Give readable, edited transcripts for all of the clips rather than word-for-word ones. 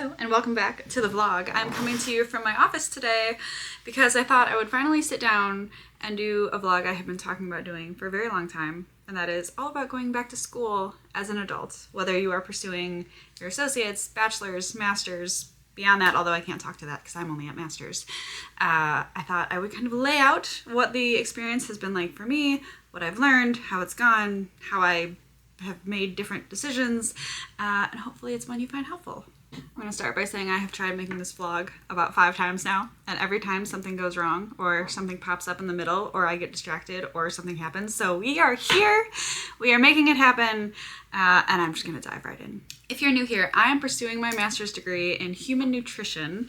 Hello and welcome back to the vlog. I'm coming to you from my office today because I thought I would finally sit down and do a vlog I have been talking about doing for a very long time, and that is all about going back to school as an adult, whether you are pursuing your associates, bachelor's, master's, beyond that, although I can't talk to that because I'm only at master's. I thought I would kind of lay out what the experience has been like for me, what I've learned, how it's gone, how I have made different decisions, and hopefully it's one you find helpful. I'm going to start by saying I have tried making this vlog about 5 times now, and every time something goes wrong, or something pops up in the middle, or I get distracted, or something happens. So we are here, we are making it happen, and I'm just going to dive right in. If you're new here, I am pursuing my master's degree in human nutrition,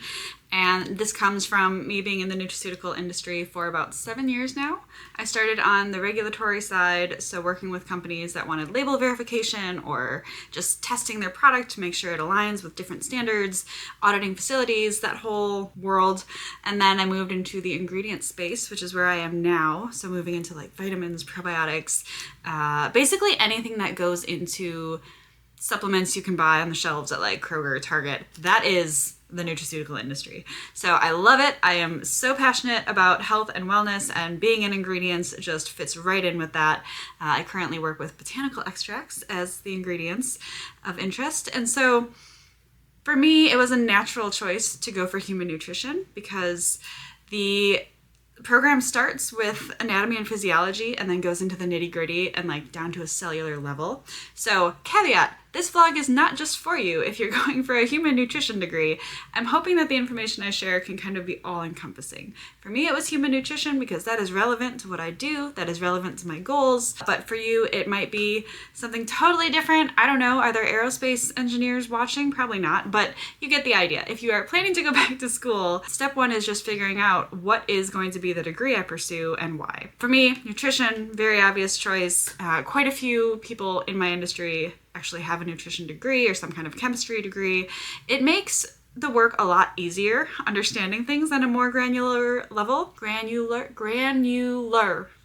and this comes from me being in the nutraceutical industry for about 7 years now. I started on the regulatory side, so working with companies that wanted label verification or just testing their product to make sure it aligns with different standards, auditing facilities, that whole world. And then I moved into the ingredient space, which is where I am now. So moving into like vitamins, probiotics, basically anything that goes into supplements you can buy on the shelves at like Kroger or Target. That is the nutraceutical industry. So I love it. I am so passionate about health and wellness, and being in ingredients just fits right in with that. I currently work with botanical extracts as the ingredients of interest. And so for me, it was a natural choice to go for human nutrition because the program starts with anatomy and physiology and then goes into the nitty-gritty and like down to a cellular level. So caveat, this vlog is not just for you if you're going for a human nutrition degree. I'm hoping that the information I share can kind of be all-encompassing. For me, it was human nutrition because that is relevant to what I do, that is relevant to my goals. But for you, it might be something totally different. I don't know, are there aerospace engineers watching? Probably not, but you get the idea. If you are planning to go back to school, step 1 is just figuring out what is going to be the degree I pursue and why. For me, nutrition, very obvious choice. Quite a few people in my industry actually have a nutrition degree or some kind of chemistry degree. It makes the work a lot easier understanding things on a more granular level. Granular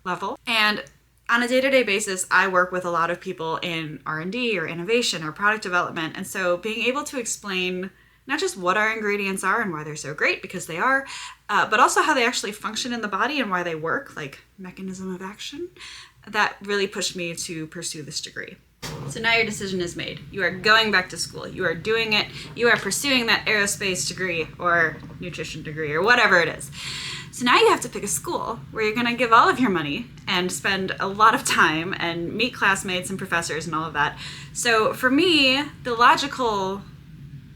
level. And on a day-to-day basis, I work with a lot of people in R&D or innovation or product development. And so being able to explain not just what our ingredients are and why they're so great, because they are, but also how they actually function in the body and why they work, like mechanism of action, that really pushed me to pursue this degree. So now your decision is made. You are going back to school. You are doing it. You are pursuing that aerospace degree or nutrition degree or whatever it is. So now you have to pick a school where you're going to give all of your money and spend a lot of time and meet classmates and professors and all of that. So for me, the logical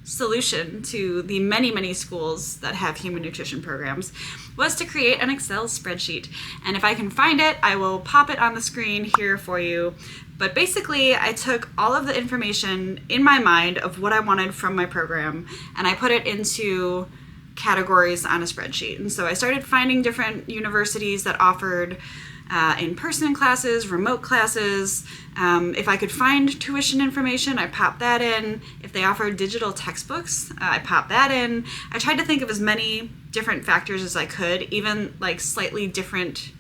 solution to the many, many schools that have human nutrition programs was to create an Excel spreadsheet. And if I can find it, I will pop it on the screen here for you. But basically, I took all of the information in my mind of what I wanted from my program, and I put it into categories on a spreadsheet. And so I started finding different universities that offered in-person classes, remote classes. If I could find tuition information, I popped that in. If they offered digital textbooks, I popped that in. I tried to think of as many different factors as I could, even like slightly different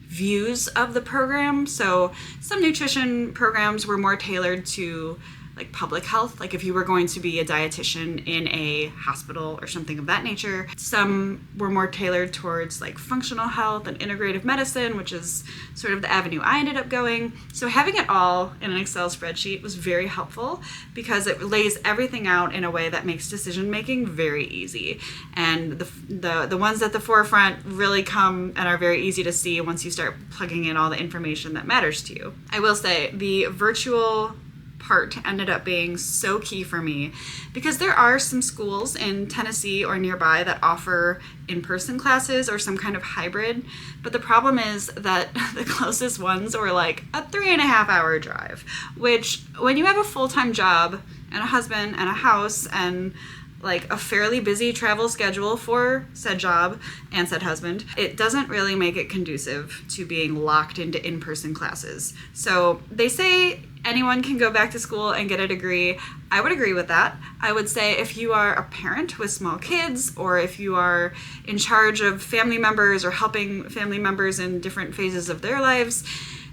views of the program. So some nutrition programs were more tailored to like public health, like if you were going to be a dietitian in a hospital or something of that nature. Some were more tailored towards like functional health and integrative medicine, which is sort of the avenue I ended up going. So having it all in an Excel spreadsheet was very helpful because it lays everything out in a way that makes decision making very easy. And the ones at the forefront really come and are very easy to see once you start plugging in all the information that matters to you. I will say the virtual part ended up being so key for me because there are some schools in Tennessee or nearby that offer in-person classes or some kind of hybrid, but the problem is that the closest ones were like a 3.5-hour drive, which when you have a full-time job and a husband and a house and like a fairly busy travel schedule for said job and said husband, it doesn't really make it conducive to being locked into in-person classes. So they say anyone can go back to school and get a degree. I would agree with that. I would say if you are a parent with small kids, or if you are in charge of family members or helping family members in different phases of their lives,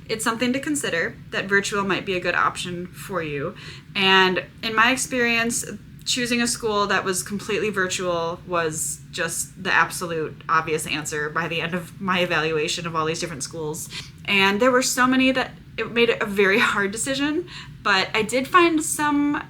it's something to consider that virtual might be a good option for you. And in my experience, choosing a school that was completely virtual was just the absolute obvious answer by the end of my evaluation of all these different schools. And there were so many that it made it a very hard decision, but I did find some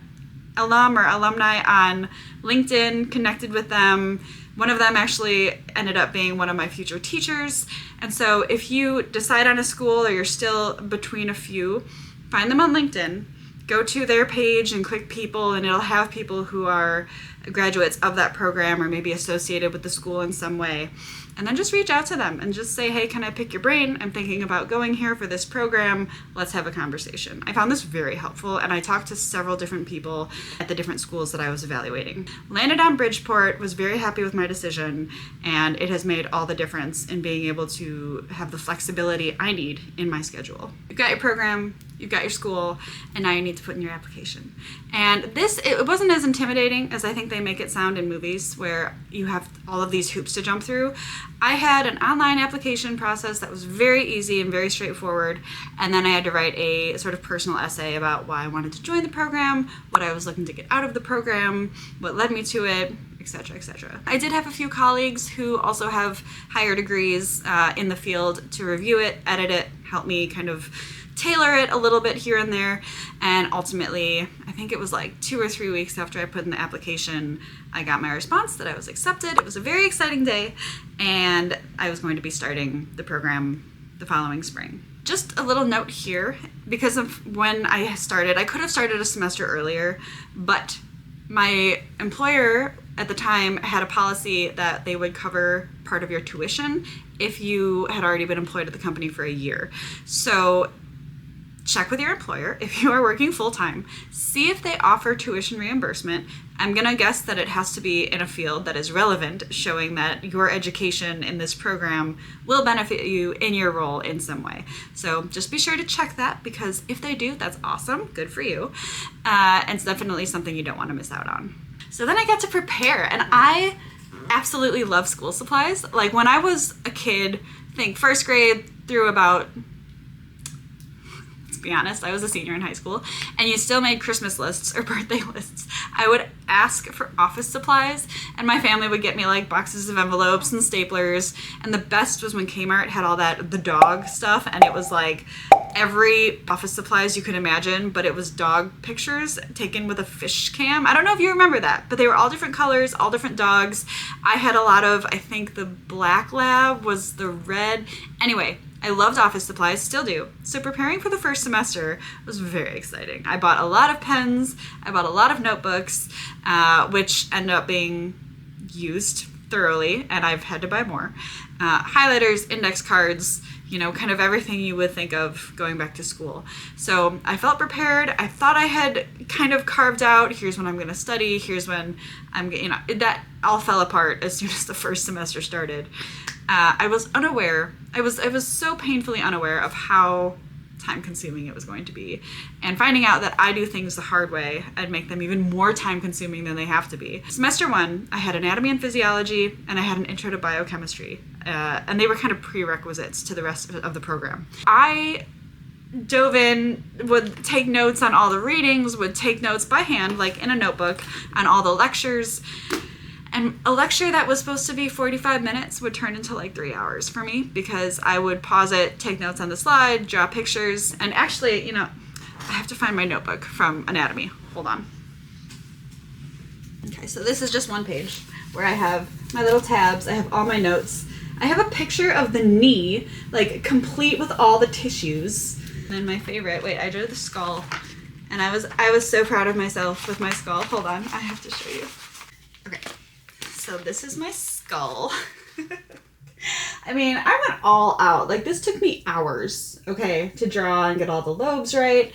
alum or alumni on LinkedIn, connected with them. One of them actually ended up being one of my future teachers. And so if you decide on a school or you're still between a few, find them on LinkedIn, go to their page and click people, and it'll have people who are graduates of that program or maybe associated with the school in some way. And then just reach out to them and just say, hey, can I pick your brain? I'm thinking about going here for this program. Let's have a conversation. I found this very helpful, and I talked to several different people at the different schools that I was evaluating. Landed on Bridgeport, was very happy with my decision, and it has made all the difference in being able to have the flexibility I need in my schedule. You've got your program, you've got your school, and now you need to put in your application. And this, it wasn't as intimidating as I think they make it sound in movies, where you have all of these hoops to jump through. I had an online application process that was very easy and very straightforward, and then I had to write a sort of personal essay about why I wanted to join the program, what I was looking to get out of the program, what led me to it, etc., etc. I did have a few colleagues who also have higher degrees in the field to review it, edit it, help me kind of tailor it a little bit here and there, and ultimately, I think it was like 2 or 3 weeks after I put in the application, I got my response that I was accepted. It was a very exciting day, and I was going to be starting the program the following spring. Just a little note here, because of when I started, I could have started a semester earlier, but my employer at the time had a policy that they would cover part of your tuition if you had already been employed at the company for a year. So check with your employer if you are working full-time. See if they offer tuition reimbursement. I'm gonna guess that it has to be in a field that is relevant, showing that your education in this program will benefit you in your role in some way. So just be sure to check that, because if they do, that's awesome, good for you. And it's definitely something you don't wanna miss out on. So then I got to prepare, and I absolutely love school supplies. Like when I was a kid, I think first grade through about, be honest, I was a senior in high school, and you still made Christmas lists or birthday lists. I would ask for office supplies, and my family would get me like boxes of envelopes and staplers, and the best was when Kmart had all that, the dog stuff, and it was like every office supplies you could imagine, but it was dog pictures taken with a fish cam. I don't know if you remember that, but they were all different colors, all different dogs. I had a lot of, I think the black lab was the red. Anyway, I loved office supplies, still do. So preparing for the first semester was very exciting. I bought a lot of pens, I bought a lot of notebooks, which ended up being used thoroughly, and I've had to buy more. Highlighters, index cards, you know, kind of everything you would think of going back to school. So I felt prepared. I thought I had kind of carved out, here's when I'm going to study, here's when I'm, you know, that all fell apart as soon as the first semester started. I was unaware, I was so painfully unaware of how time-consuming it was going to be. And finding out that I do things the hard way, I'd make them even more time-consuming than they have to be. Semester 1, I had anatomy and physiology, and I had an intro to biochemistry. And they were kind of prerequisites to the rest of the program. I dove in, would take notes on all the readings, would take notes by hand, like in a notebook, on all the lectures. And a lecture that was supposed to be 45 minutes would turn into like 3 hours for me, because I would pause it, take notes on the slide, draw pictures, and actually, you know, I have to find my notebook from anatomy. Hold on. Okay, so this is just one page where I have my little tabs, I have all my notes. I have a picture of the knee, like complete with all the tissues. And then my favorite, wait, I drew the skull, and I was so proud of myself with my skull. Hold on, I have to show you. Okay. So this is my skull. I mean, I went all out. Like, this took me hours, okay, to draw and get all the lobes right.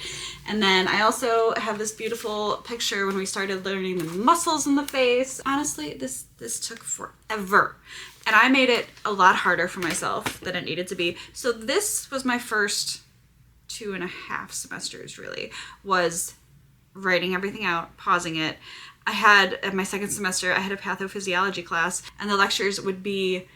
And then I also have this beautiful picture when we started learning the muscles in the face. Honestly, this took forever. And I made it a lot harder for myself than it needed to be. So this was my first 2.5 semesters, really, was writing everything out, pausing it. I had, at my second semester, I had a pathophysiology class, and the lectures would be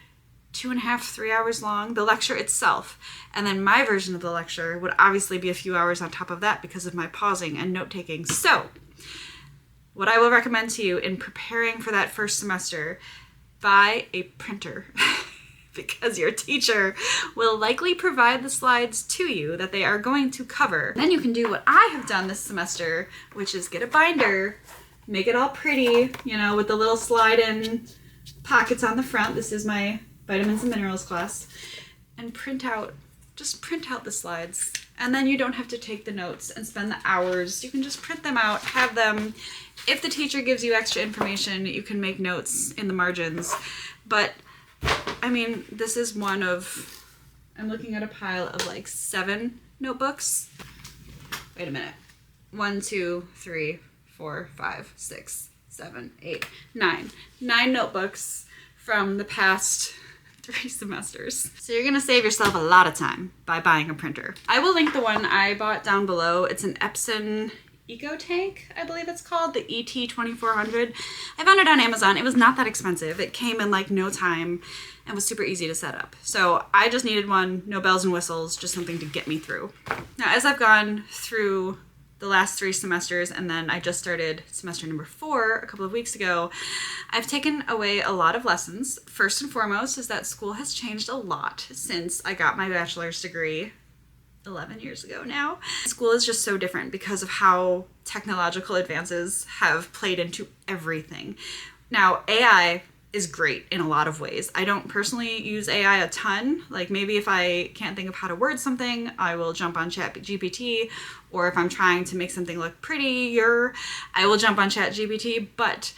2.5, 3 hours long, the lecture itself. And then my version of the lecture would obviously be a few hours on top of that because of my pausing and note-taking. So what I will recommend to you in preparing for that first semester, buy a printer. Because your teacher will likely provide the slides to you that they are going to cover. Then you can do what I have done this semester, which is get a binder, make it all pretty, you know, with the little slide-in pockets on the front. This is my vitamins and minerals class. And just print out the slides. And then you don't have to take the notes and spend the hours. You can just print them out, have them. If the teacher gives you extra information, you can make notes in the margins. But I mean, this is one of, I'm looking at a pile of like 7 notebooks. Wait a minute. 1, 2, 3, 4, 5, 6, 7, 8, 9. 9 notebooks from the past 3 semesters. So you're gonna save yourself a lot of time by buying a printer. I will link the one I bought down below. It's an Epson Eco Tank, I believe it's called, the ET2400. I found it on Amazon. It was not that expensive. It came in like no time and was super easy to set up. So I just needed one, no bells and whistles, just something to get me through. Now, as I've gone through the last 3 semesters, and then I just started semester number 4 a couple of weeks ago, I've taken away a lot of lessons. First and foremost is that school has changed a lot since I got my bachelor's degree 11 years ago now. School is just so different because of how technological advances have played into everything. Now, AI is great in a lot of ways. I don't personally use AI a ton. Like maybe if I can't think of how to word something, I will jump on ChatGPT, or if I'm trying to make something look prettier, I will jump on ChatGPT, but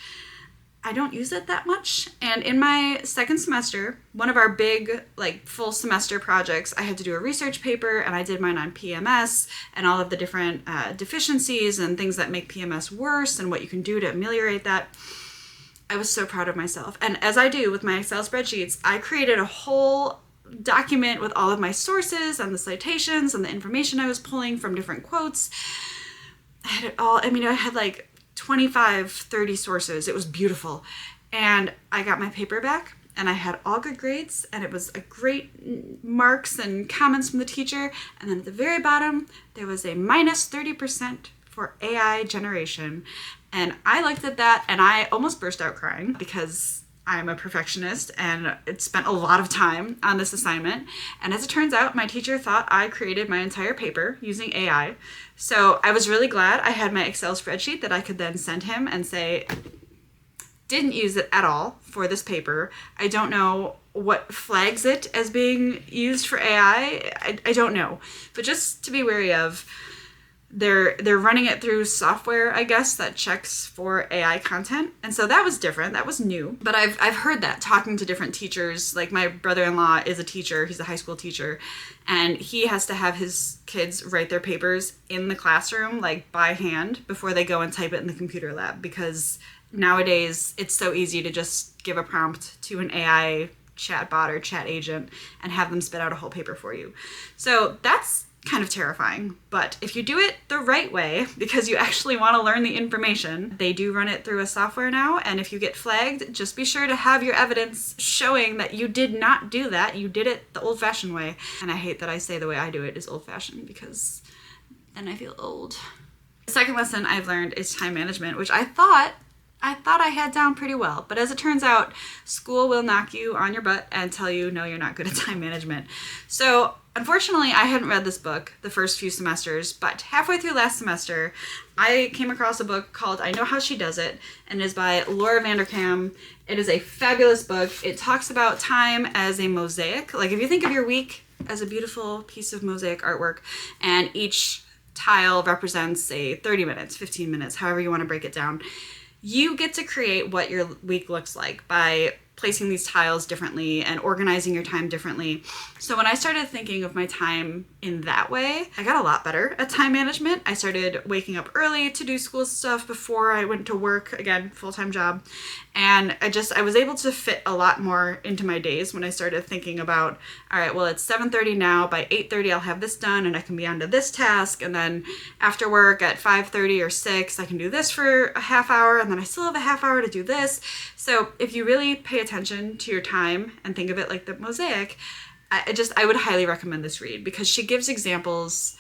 I don't use it that much. And in my second semester, one of our big like full semester projects, I had to do a research paper, and I did mine on PMS and all of the different deficiencies and things that make PMS worse and what you can do to ameliorate that. I was so proud of myself. And as I do with my Excel spreadsheets, I created a whole document with all of my sources and the citations and the information I was pulling from different quotes. I had it all, I mean, I had like 25, 30 sources. It was beautiful. And I got my paper back, and I had all good grades, and it was a great marks and comments from the teacher. And then at the very bottom, there was a minus 30% for AI generation. And I looked at that and I almost burst out crying because I'm a perfectionist and it spent a lot of time on this assignment. And as it turns out, my teacher thought I created my entire paper using AI. So I was really glad I had my Excel spreadsheet that I could then send him and say, didn't use it at all for this paper. I don't know what flags it as being used for AI. I don't know. But just to be wary of, they're running it through software, I guess, that checks for AI content. And so that was different. That was new. But I've heard that talking to different teachers. Like my brother-in-law is a teacher. He's a high school teacher. And he has to have his kids write their papers in the classroom, like by hand, before they go and type it in the computer lab. Because nowadays, it's so easy to just give a prompt to an AI chatbot or chat agent and have them spit out a whole paper for you. So that's kind of terrifying, but if you do it the right way, because you actually want to learn the information, they do run it through a software now, and if you get flagged, just be sure to have your evidence showing that you did not do that, you did it the old-fashioned way. And I hate that I say the way I do it is old-fashioned, because then I feel old. The second lesson I've learned is time management, which I thought I had down pretty well, but as it turns out, school will knock you on your butt and tell you, no, you're not good at time management. So unfortunately, I hadn't read this book the first few semesters, but halfway through last semester, I came across a book called I Know How She Does It, and it is by Laura Vanderkam. It is a fabulous book. It talks about time as a mosaic. Like if you think of your week as a beautiful piece of mosaic artwork, and each tile represents, say, 30 minutes, 15 minutes, however you want to break it down, you get to create what your week looks like by placing these tiles differently and organizing your time differently. So when I started thinking of my time in that way, I got a lot better at time management. I started waking up early to do school stuff before I went to work, again, full-time job. And I was able to fit a lot more into my days when I started thinking about, all right, well, it's 7:30 now. By 8:30, I'll have this done and I can be on to this task. And then after work at 5:30 or 6, I can do this for a half hour. And then I still have a half hour to do this. So if you really pay attention to your time and think of it like the mosaic, I would highly recommend this read because she gives examples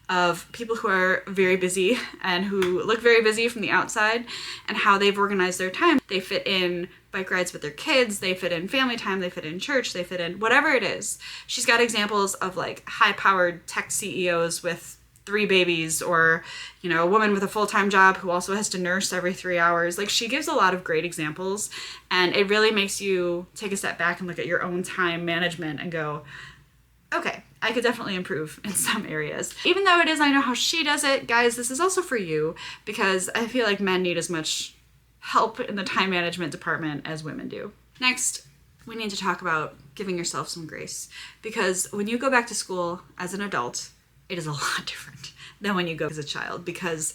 of people who are very busy and who look very busy from the outside and how they've organized their time. They fit in bike rides with their kids, they fit in family time, they fit in church, they fit in whatever it is. She's got examples of like high-powered tech CEOs with 3 babies, or, you know, a woman with a full-time job who also has to nurse every 3 hours. Like, she gives a lot of great examples, and it really makes you take a step back and look at your own time management and go, okay, I could definitely improve in some areas. Even though I know how she does it, guys, this is also for you, because I feel like men need as much help in the time management department as women do. Next, we need to talk about giving yourself some grace, because when you go back to school as an adult, it is a lot different than when you go as a child, because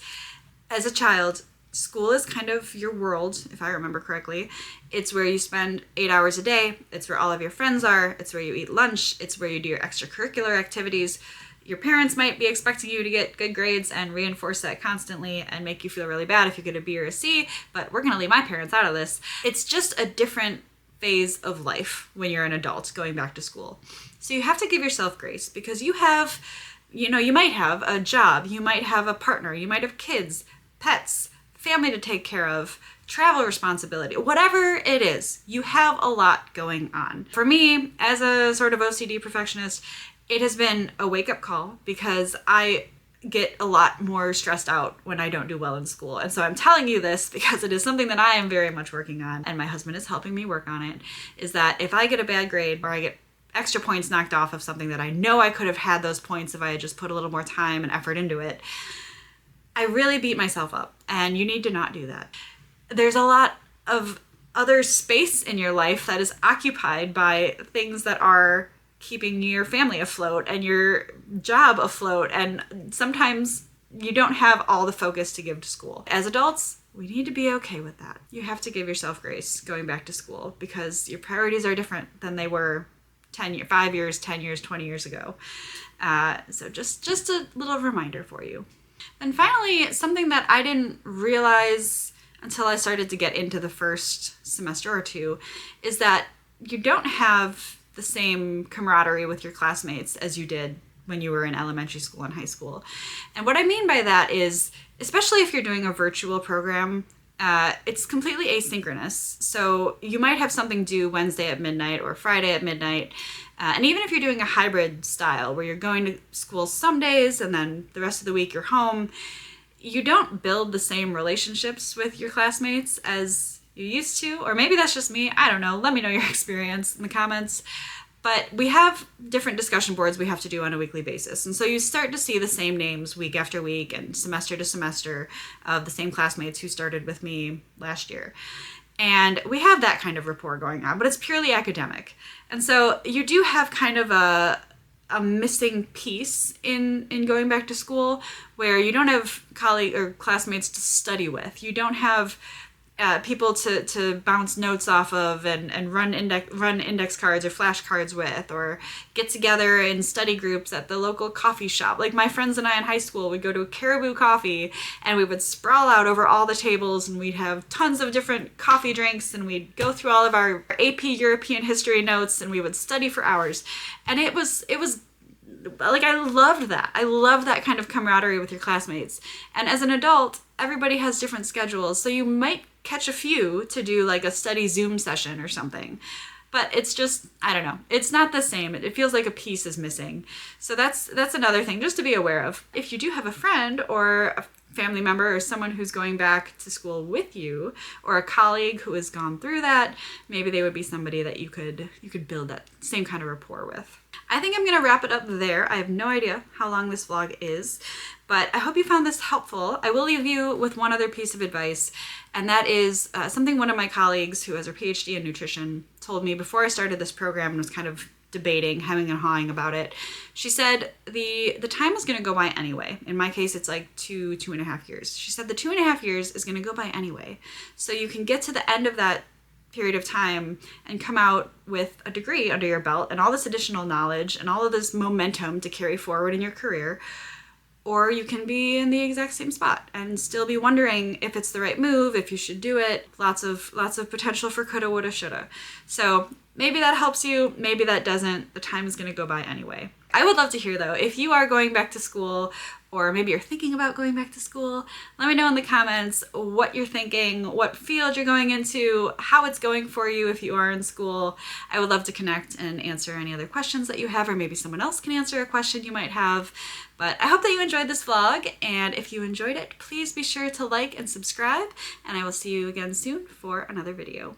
as a child, school is kind of your world, if I remember correctly. It's where you spend 8 hours a day. It's where all of your friends are. It's where you eat lunch. It's where you do your extracurricular activities. Your parents might be expecting you to get good grades and reinforce that constantly and make you feel really bad if you get a B or a C, but we're going to leave my parents out of this. It's just a different phase of life when you're an adult going back to school. So you have to give yourself grace, because you have, you know, you might have a job, you might have a partner, you might have kids, pets, family to take care of, travel responsibility, whatever it is, you have a lot going on. For me, as a sort of OCD perfectionist, it has been a wake-up call, because I get a lot more stressed out when I don't do well in school. And so I'm telling you this because it is something that I am very much working on, and my husband is helping me work on it, is that if I get a bad grade or I get extra points knocked off of something that I know I could have had those points if I had just put a little more time and effort into it, I really beat myself up, and you need to not do that. There's a lot of other space in your life that is occupied by things that are keeping your family afloat and your job afloat, and sometimes you don't have all the focus to give to school. As adults, we need to be okay with that. You have to give yourself grace going back to school, because your priorities are different than they were 5 years, 10 years, 20 years ago. So just a little reminder for you. And finally, something that I didn't realize until I started to get into the first semester or two is that you don't have the same camaraderie with your classmates as you did when you were in elementary school and high school. And what I mean by that is, especially if you're doing a virtual program, it's completely asynchronous. So you might have something due Wednesday at midnight or Friday at midnight. And even if you're doing a hybrid style where you're going to school some days and then the rest of the week you're home, you don't build the same relationships with your classmates as you used to. Or maybe that's just me. I don't know. Let me know your experience in the comments. But we have different discussion boards we have to do on a weekly basis. And so you start to see the same names week after week and semester to semester of the same classmates who started with me last year. And we have that kind of rapport going on, but it's purely academic. And so you do have kind of a missing piece in going back to school, where you don't have colleague or classmates to study with. You don't have people to bounce notes off of and run index cards or flashcards with, or get together in study groups at the local coffee shop. Like, my friends and I in high school would go to Caribou Coffee, and we would sprawl out over all the tables, and we'd have tons of different coffee drinks, and we'd go through all of our AP European history notes, and we would study for hours. And it was like, I loved that. I loved that kind of camaraderie with your classmates. And as an adult, everybody has different schedules, so you might catch a few to do like a study Zoom session or something. But it's just, I don't know, it's not the same. It feels like a piece is missing. So that's another thing just to be aware of. If you do have a friend or a family member or someone who's going back to school with you, or a colleague who has gone through that, maybe they would be somebody that you could build that same kind of rapport with. I think I'm going to wrap it up there. I have no idea how long this vlog is, but I hope you found this helpful. I will leave you with one other piece of advice, and that is something one of my colleagues who has her PhD in nutrition told me before I started this program and was kind of debating, hemming and hawing about it. She said the time is going to go by anyway. In my case, it's like 2.5 years. She said the 2.5 years is going to go by anyway. So you can get to the end of that period of time and come out with a degree under your belt and all this additional knowledge and all of this momentum to carry forward in your career. Or you can be in the exact same spot and still be wondering if it's the right move, if you should do it. Lots of potential for coulda, woulda, shoulda. So maybe that helps you, maybe that doesn't. The time is going to go by anyway. I would love to hear, though, if you are going back to school, or maybe you're thinking about going back to school. Let me know in the comments what you're thinking, what field you're going into, how it's going for you if you are in school. I would love to connect and answer any other questions that you have, or maybe someone else can answer a question you might have. But I hope that you enjoyed this vlog, and if you enjoyed it, please be sure to like and subscribe, and I will see you again soon for another video.